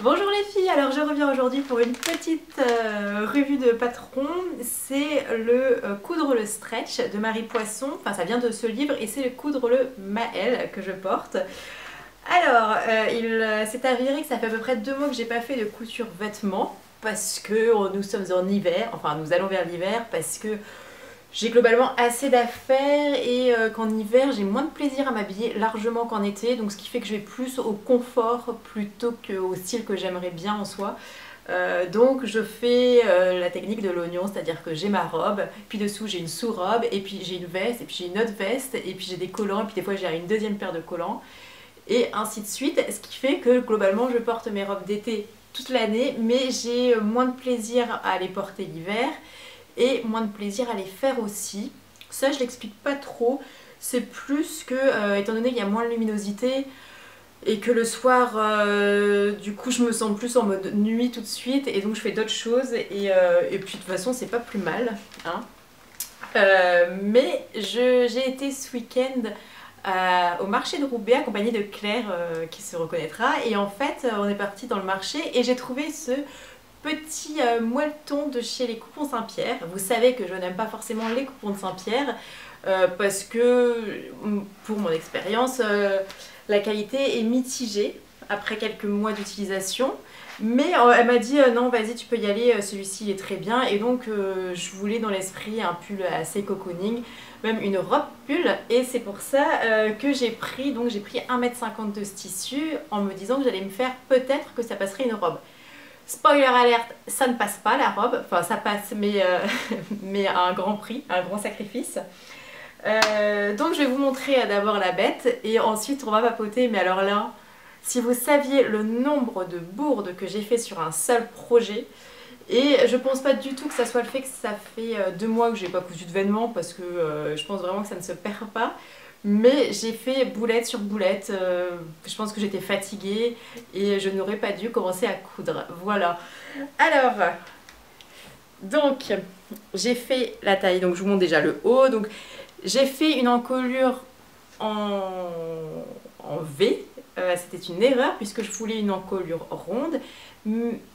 Bonjour les filles, alors je reviens aujourd'hui pour une petite revue de patron. C'est le Coudre le stretch de Marie Poisson, enfin ça vient de ce livre et c'est le Coudre le Maël que je porte. Alors, il s'est avéré que ça fait à peu près 2 mois que j'ai pas fait de couture vêtements parce que nous sommes en hiver, enfin nous allons vers l'hiver parce que j'ai globalement assez d'affaires et qu'en hiver j'ai moins de plaisir à m'habiller largement qu'en été, donc ce qui fait que je vais plus au confort plutôt qu'au style que j'aimerais bien en soi. Donc je fais la technique de l'oignon, c'est-à-dire que j'ai ma robe, puis dessous j'ai une sous-robe, et puis j'ai une veste, et puis j'ai une autre veste, et puis j'ai des collants, et puis des fois j'ai une deuxième paire de collants, et ainsi de suite, ce qui fait que globalement je porte mes robes d'été toute l'année, mais j'ai moins de plaisir à les porter l'hiver, et moins de plaisir à les faire aussi. Ça je l'explique pas trop, c'est plus que étant donné qu'il y a moins de luminosité et que le soir du coup je me sens plus en mode nuit tout de suite et donc je fais d'autres choses et puis de toute façon c'est pas plus mal hein. Mais j'ai été ce week-end au marché de Roubaix accompagnée de Claire qui se reconnaîtra et en fait on est parti dans le marché et j'ai trouvé ce petit moelleton de chez les Coupons Saint-Pierre. Vous savez que je n'aime pas forcément les Coupons de Saint-Pierre parce que pour mon expérience la qualité est mitigée après quelques mois d'utilisation. Mais elle m'a dit non vas-y tu peux y aller, celui-ci est très bien et donc je voulais dans l'esprit un pull assez cocooning, même une robe pull et c'est pour ça que j'ai pris 1,50 m de ce tissu en me disant que j'allais me faire peut-être que ça passerait une robe. Spoiler alerte, ça ne passe pas la robe, enfin ça passe mais, mais à un grand prix, un grand sacrifice. Donc je vais vous montrer d'abord la bête et ensuite on va papoter, mais alors là, si vous saviez le nombre de bourdes que j'ai fait sur un seul projet, et je pense pas du tout que ça soit le fait que ça fait 2 mois que j'ai pas cousu de vêtements parce que je pense vraiment que ça ne se perd pas. Mais j'ai fait boulette sur boulette, je pense que j'étais fatiguée et je n'aurais pas dû commencer à coudre. Voilà. Alors, donc, j'ai fait la taille, donc je vous montre déjà le haut. Donc, j'ai fait une encolure en V. C'était une erreur puisque je voulais une encolure ronde,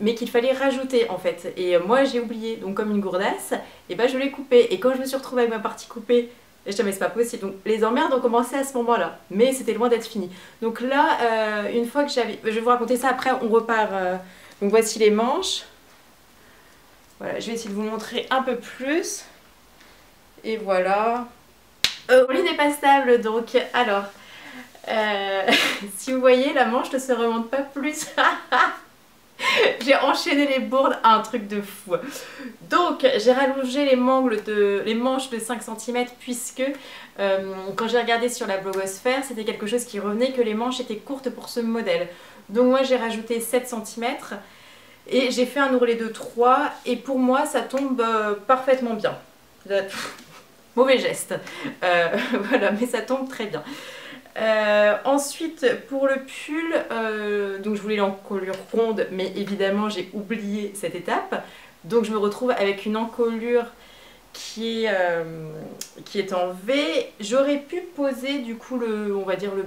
mais qu'il fallait rajouter en fait. Et moi j'ai oublié, donc comme une gourdasse, et ben je l'ai coupée. Et quand je me suis retrouvée avec ma partie coupée, et je disais mais c'est pas possible. Donc les emmerdes ont commencé à ce moment-là, mais c'était loin d'être fini. Donc là, une fois que j'avais, je vais vous raconter ça après, on repart. Donc voici les manches. Voilà, je vais essayer de vous montrer un peu plus. Et voilà. Mon lit n'est pas stable, donc alors. Si vous voyez, la manche ne se remonte pas plus. J'ai enchaîné les bourdes à un truc de fou. Donc j'ai rallongé les manches de 5 cm puisque quand j'ai regardé sur la blogosphère, c'était quelque chose qui revenait que les manches étaient courtes pour ce modèle. Donc moi j'ai rajouté 7 cm et j'ai fait un ourlet de 3 et pour moi ça tombe parfaitement bien. Mauvais geste. Voilà, mais ça tombe très bien. Ensuite pour le pull, donc je voulais l'encolure ronde mais évidemment j'ai oublié cette étape, donc je me retrouve avec une encolure qui est en V. J'aurais pu poser du coup on va dire le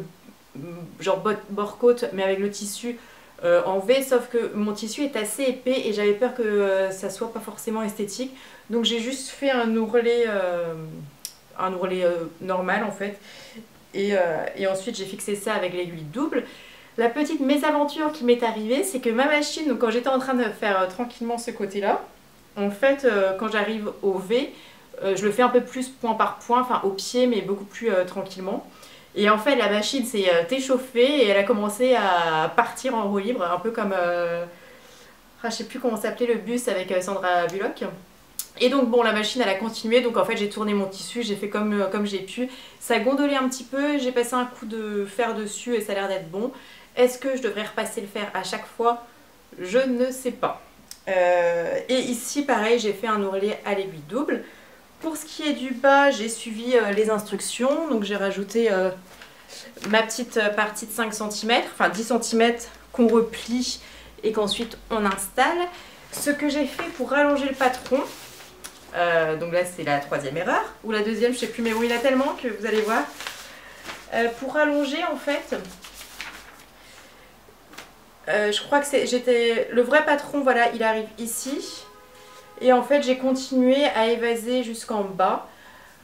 genre bord-côte mais avec le tissu en V, sauf que mon tissu est assez épais et j'avais peur que ça soit pas forcément esthétique, donc j'ai juste fait un ourlet normal en fait. Et ensuite j'ai fixé ça avec l'aiguille double. La petite mésaventure qui m'est arrivée, c'est que ma machine, donc quand j'étais en train de faire tranquillement ce côté-là, en fait quand j'arrive au V, je le fais un peu plus point par point, enfin au pied mais beaucoup plus tranquillement. Et en fait la machine s'est échauffée et elle a commencé à partir en roue libre, un peu comme, je sais plus comment s'appelait le bus avec Sandra Bullock. Et donc bon, la machine elle a continué, donc en fait j'ai tourné mon tissu, j'ai fait comme j'ai pu. Ça a gondolé un petit peu, j'ai passé un coup de fer dessus et ça a l'air d'être bon. Est-ce que je devrais repasser le fer à chaque fois? Je ne sais pas. Et ici pareil, j'ai fait un ourlet à l'aiguille double. Pour ce qui est du bas, j'ai suivi les instructions, donc j'ai rajouté ma petite partie de 5 cm, enfin 10 cm qu'on replie et qu'ensuite on installe. Ce que j'ai fait pour rallonger le patron, donc là c'est la 3e erreur, ou la 2e, je sais plus, mais bon il y en a tellement que vous allez voir. Pour rallonger en fait, Je crois que j'étais le vrai patron, voilà, il arrive ici. Et en fait, j'ai continué à évaser jusqu'en bas.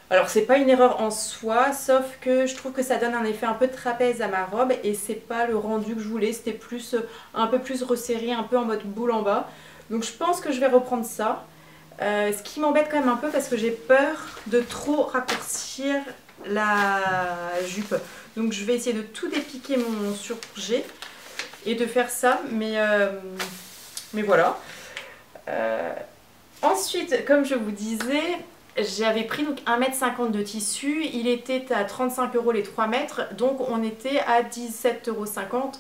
Alors, c'est pas une erreur en soi, sauf que je trouve que ça donne un effet un peu trapèze à ma robe et c'est pas le rendu que je voulais. C'était plus un peu plus resserré, un peu en mode boule en bas. Donc, je pense que je vais reprendre ça. Ce qui m'embête quand même un peu parce que j'ai peur de trop raccourcir la jupe. Donc, je vais essayer de tout dépiquer mon surjet et de faire ça, mais voilà. Ensuite, comme je vous disais, j'avais pris donc 1,50 m de tissu, il était à 35 € les 3 mètres, donc on était à 17,50 €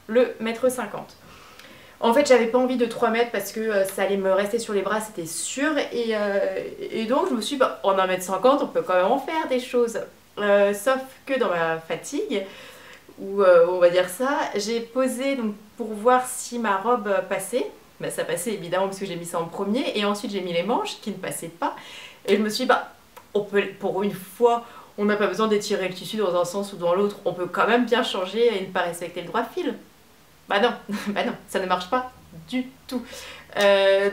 le mètre 50. En fait, j'avais pas envie de 3 mètres parce que ça allait me rester sur les bras, c'était sûr, et donc je me suis dit, bah, en 1,50 m, on peut quand même en faire des choses. Sauf que dans ma fatigue, ou on va dire ça, j'ai posé donc, pour voir si ma robe passait. Bah, ça passait évidemment parce que j'ai mis ça en premier, et ensuite j'ai mis les manches qui ne passaient pas, et je me suis dit, bah, on peut, pour une fois, on n'a pas besoin d'étirer le tissu dans un sens ou dans l'autre, on peut quand même bien changer et ne pas respecter le droit fil. Bah non, bah non, ça ne marche pas du tout.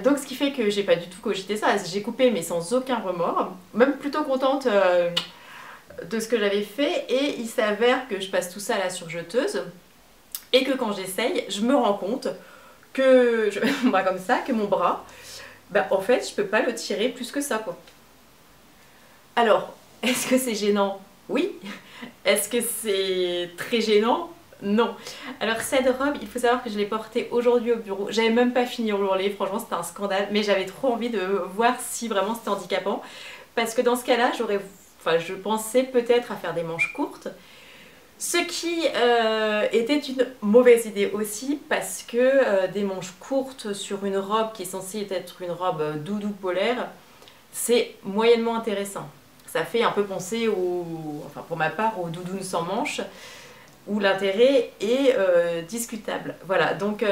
Donc ce qui fait que j'ai pas du tout cogité ça, j'ai coupé mais sans aucun remords, même plutôt contente de ce que j'avais fait, et il s'avère que je passe tout ça à la surjeteuse et que quand j'essaye, je me rends compte que je mets mon bras comme ça, que mon bras, bah en fait je peux pas le tirer plus que ça quoi. Alors, est-ce que c'est gênant? Oui. Est-ce que c'est très gênant? Non. Alors cette robe, il faut savoir que je l'ai portée aujourd'hui au bureau. J'avais même pas fini au journée, franchement c'était un scandale, mais j'avais trop envie de voir si vraiment c'était handicapant. Parce que dans ce cas-là, je pensais peut-être à faire des manches courtes. Ce qui était une mauvaise idée aussi, parce que des manches courtes sur une robe qui est censée être une robe doudou polaire, c'est moyennement intéressant. Ça fait un peu penser enfin pour ma part, au doudou sans manches, où l'intérêt est discutable. Voilà, donc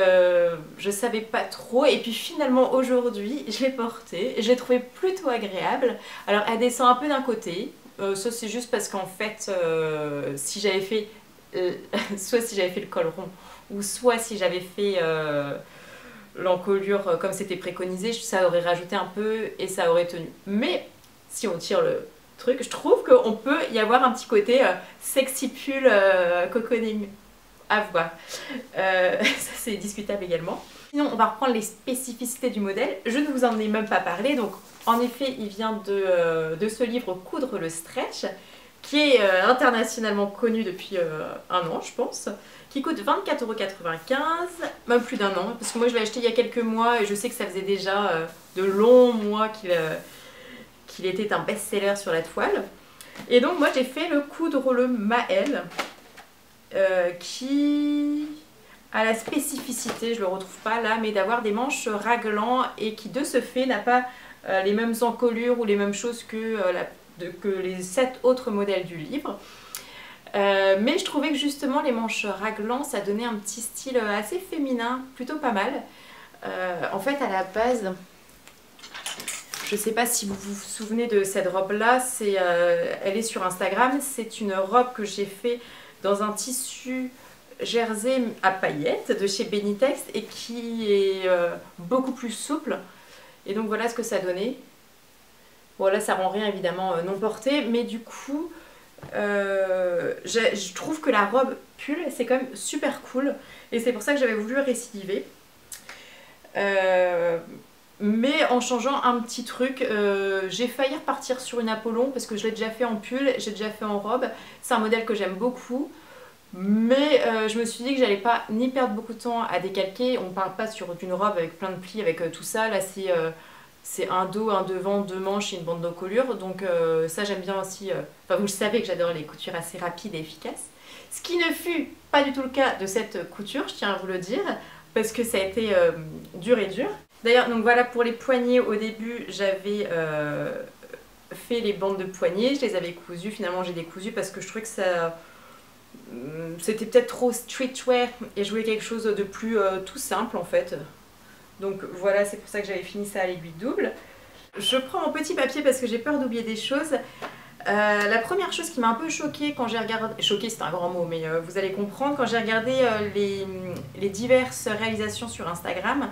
je savais pas trop, et puis finalement aujourd'hui, je l'ai portée, je l'ai trouvée plutôt agréable. Alors elle descend un peu d'un côté, ça c'est juste parce qu'en fait, si j'avais fait, soit si j'avais fait le col rond, ou soit si j'avais fait l'encolure comme c'était préconisé, ça aurait rajouté un peu et ça aurait tenu. Mais si on tire le truc, je trouve qu'on peut y avoir un petit côté sexy pull cocooning. À voir. Ça c'est discutable également. Sinon on va reprendre les spécificités du modèle. Je ne vous en ai même pas parlé. Donc en effet il vient de ce livre Coudre le stretch, qui est internationalement connu depuis un an je pense, qui coûte 24,95 €, même plus d'un an, parce que moi je l'ai acheté il y a quelques mois et je sais que ça faisait déjà de longs mois qu'il était un best-seller sur la toile. Et donc moi j'ai fait le Coudre le Maël, qui a la spécificité, je le retrouve pas là, mais d'avoir des manches raglant et qui de ce fait n'a pas les mêmes encolures ou les mêmes choses que les 7 autres modèles du livre. Mais je trouvais que justement les manches raglant, ça donnait un petit style assez féminin, plutôt pas mal. En fait à la base, je sais pas si vous vous souvenez de cette robe là, elle est sur Instagram, c'est une robe que j'ai fait dans un tissu jersey à paillettes de chez Benitex et qui est beaucoup plus souple. Et donc voilà ce que ça donnait. Bon là ça rend rien évidemment non porté, mais du coup je trouve que la robe pull c'est quand même super cool et c'est pour ça que j'avais voulu récidiver. Mais en changeant un petit truc, j'ai failli repartir sur une Apollon parce que je l'ai déjà fait en pull, j'ai déjà fait en robe. C'est un modèle que j'aime beaucoup. Mais je me suis dit que j'allais pas ni perdre beaucoup de temps à décalquer. On parle pas d'une robe avec plein de plis, avec tout ça. Là c'est un dos, un devant, deux manches et une bande d'encolure. Donc ça j'aime bien aussi. Enfin vous le savez que j'adore les coutures assez rapides et efficaces. Ce qui ne fut pas du tout le cas de cette couture, je tiens à vous le dire. Parce que ça a été dur et dur. D'ailleurs donc voilà, pour les poignets au début j'avais fait les bandes de poignets. Je les avais cousues. Finalement j'ai décousu parce que je trouvais que ça... c'était peut-être trop streetwear et je voulais quelque chose de plus tout simple en fait. Donc voilà, c'est pour ça que j'avais fini ça à l'aiguille double. Je prends mon petit papier parce que j'ai peur d'oublier des choses. La première chose qui m'a un peu choquée quand j'ai regardé... Choquée, c'est un grand mot, mais vous allez comprendre. Quand j'ai regardé les diverses réalisations sur Instagram,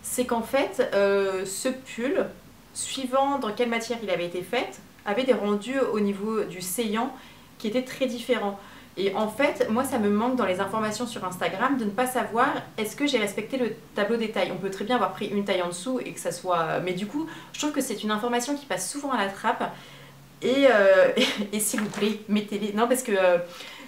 c'est qu'en fait, ce pull, suivant dans quelle matière il avait été fait, avait des rendus au niveau du saillant qui étaient très différents. Et en fait, moi, ça me manque dans les informations sur Instagram de ne pas savoir est-ce que j'ai respecté le tableau des tailles. On peut très bien avoir pris une taille en dessous et que ça soit... Mais du coup, je trouve que c'est une information qui passe souvent à la trappe. Et s'il vous plaît, mettez-les. Non, parce que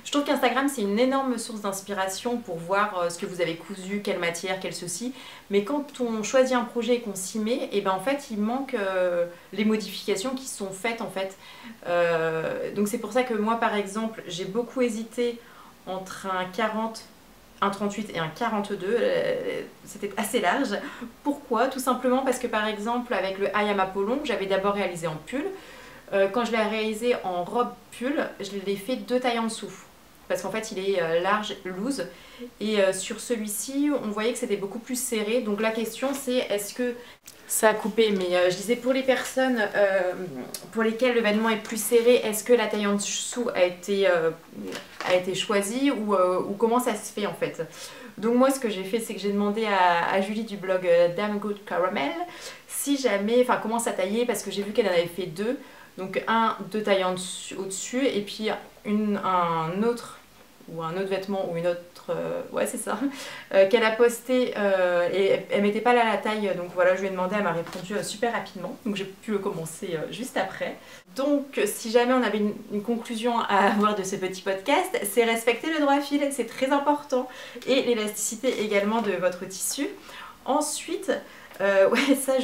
je trouve qu'Instagram, c'est une énorme source d'inspiration pour voir ce que vous avez cousu, quelle matière, quel ceci. Mais quand on choisit un projet et qu'on s'y met, et ben en fait, il manque les modifications qui sont faites, en fait. Donc c'est pour ça que moi, par exemple, j'ai beaucoup hésité entre un 40, un 38 et un 42. C'était assez large. Pourquoi? Tout simplement parce que, par exemple, avec le I Am Apollon, j'avais d'abord réalisé en pull. Quand je l'ai réalisé en robe pull, je l'ai fait 2 tailles en dessous. Parce qu'en fait, il est large, loose. Et sur celui-ci, on voyait que c'était beaucoup plus serré. Donc la question, c'est est-ce que ça a coupé? Mais je disais pour les personnes pour lesquelles le vêtement est plus serré, est-ce que la taille en dessous a été choisie ou comment ça se fait en fait? Donc moi, ce que j'ai fait, c'est que j'ai demandé à Julie du blog Damn Good Caramel si jamais, enfin comment ça taillait, parce que j'ai vu qu'elle en avait fait 2. Donc 2 tailles au-dessus et puis un autre vêtement ou une autre, ouais c'est ça, qu'elle a posté et elle mettait pas là la taille, donc voilà, je lui ai demandé, elle m'a répondu super rapidement, donc j'ai pu commencer juste après. Donc si jamais on avait une conclusion à avoir de ce petit podcast, c'est respecter le droit fil, c'est très important, et l'élasticité également de votre tissu. Ensuite, ouais ça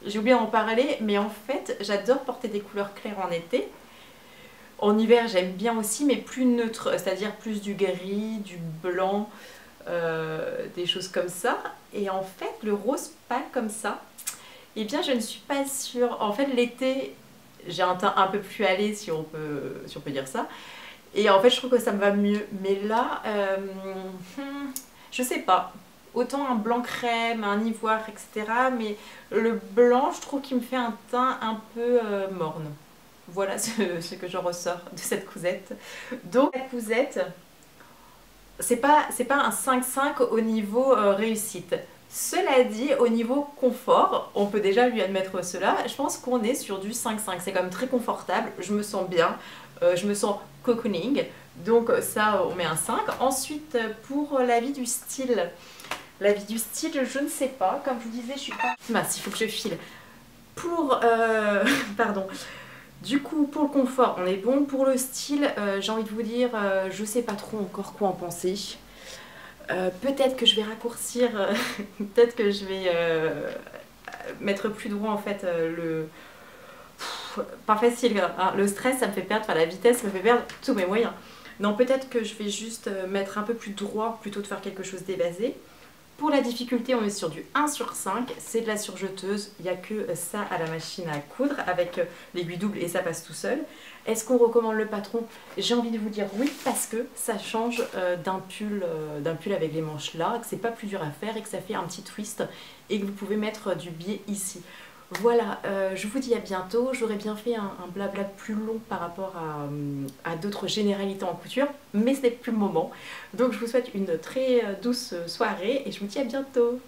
j'ai oublié d'en parler, mais en fait, j'adore porter des couleurs claires en été. En hiver, j'aime bien aussi, mais plus neutre, c'est-à-dire plus du gris, du blanc, des choses comme ça. Et en fait, le rose pâle comme ça, eh bien, je ne suis pas sûre. En fait, l'été, j'ai un teint un peu plus allé, si on peut dire ça. Et en fait, je trouve que ça me va mieux. Mais là, je sais pas. Autant un blanc crème, un ivoire, etc. Mais le blanc, je trouve qu'il me fait un teint un peu morne. Voilà ce que j'en ressors de cette cousette. Donc la cousette, c'est pas un 5-5 au niveau réussite. Cela dit, au niveau confort, on peut déjà lui admettre cela, je pense qu'on est sur du 5-5. C'est quand même très confortable, je me sens bien, je me sens cocooning. Donc ça, on met un 5. Ensuite, pour l'avis du style... L'avis du style, je ne sais pas. Comme je vous disais, je suis pas... Mince, il faut que je file. Pour... pardon. Du coup, pour le confort, on est bon. Pour le style, j'ai envie de vous dire, je sais pas trop encore quoi en penser. Peut-être que je vais raccourcir, peut-être que je vais mettre plus droit en fait le... pas facile, hein. Le stress ça me fait perdre, enfin la vitesse me fait perdre tous mes moyens. Non, peut-être que je vais juste mettre un peu plus droit plutôt de faire quelque chose d'évasé. Pour la difficulté, on est sur du 1/5, c'est de la surjeteuse, il n'y a que ça à la machine à coudre avec l'aiguille double et ça passe tout seul. Est-ce qu'on recommande le patron? J'ai envie de vous dire oui parce que ça change d'un pull avec les manches là, que c'est pas plus dur à faire et que ça fait un petit twist et que vous pouvez mettre du biais ici. Voilà, je vous dis à bientôt. J'aurais bien fait un blabla plus long par rapport à d'autres généralités en couture, mais ce n'est plus le moment. Donc je vous souhaite une très douce soirée et je vous dis à bientôt.